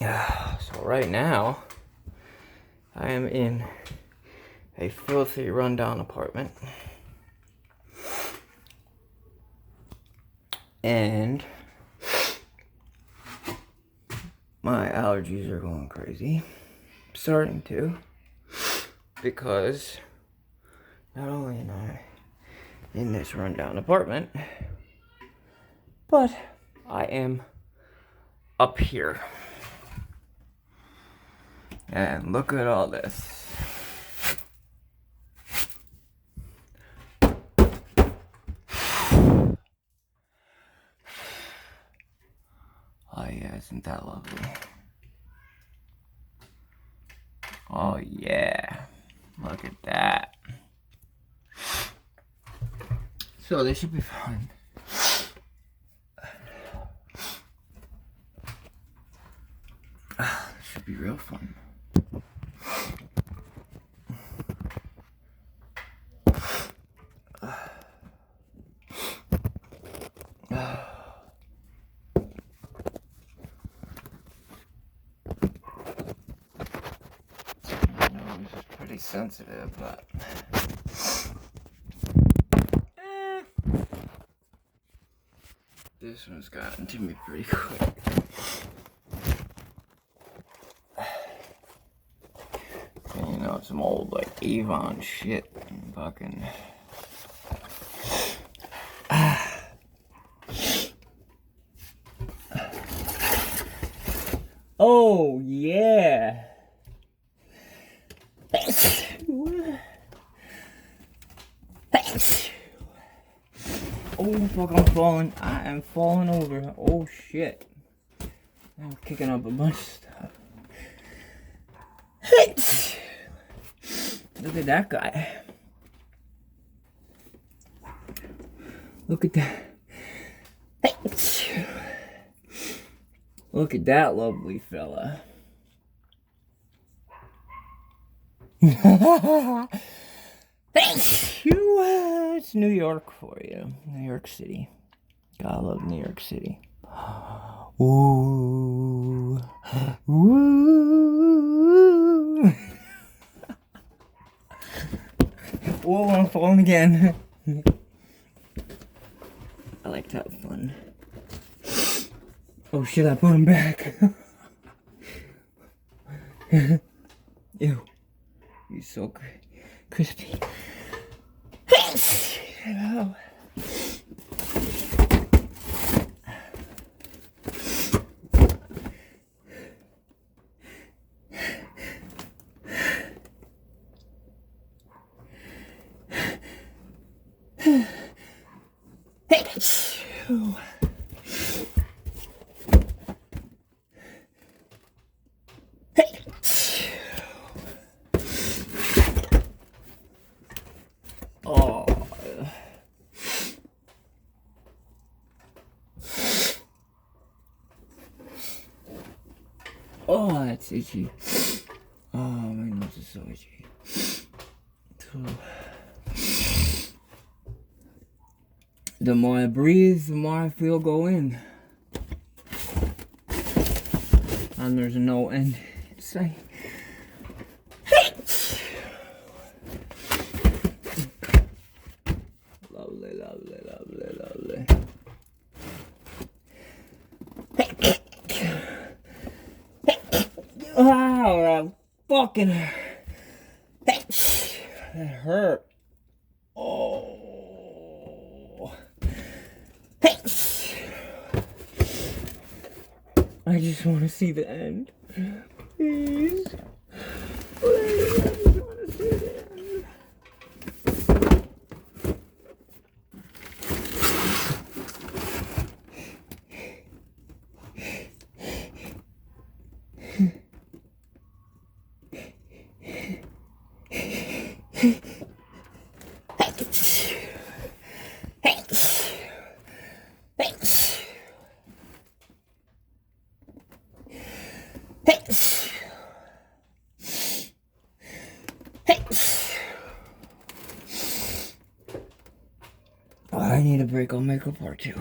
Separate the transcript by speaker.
Speaker 1: So right now, I am in a filthy, rundown apartment. And my allergies are going crazy. Starting to. Because not only am I in this rundown apartment, but I am up here. And look at all this. Oh yeah, isn't that lovely? Oh yeah, look at that. So this should be fun. This should be real fun. Pretty sensitive, but this one's gotten to me pretty quick. You know, some old like Avon shit. Fucking. Oh yeah. Oh fuck, I'm falling. I am falling over. Oh shit. I'm kicking up a bunch of stuff. Look at that guy. Look at that. Look at that lovely fella. Thank you. It's New York for you. New York City. Gotta love New York City. Ooh. Ooh. Whoa, I'm falling again. I like to have fun. Oh shit, I put him back. Ew. He's so crispy. Hello. Oh. Oh, that's itchy. Oh, my nose is so itchy. The more I breathe, the more I feel go in. And there's no end in sight. Lovely, lovely, lovely, lovely. Wow, that fucking that hurt. Oh. I just want to see the end. Please. Please, I just want to see the end. I need a break. I'll make a part 2.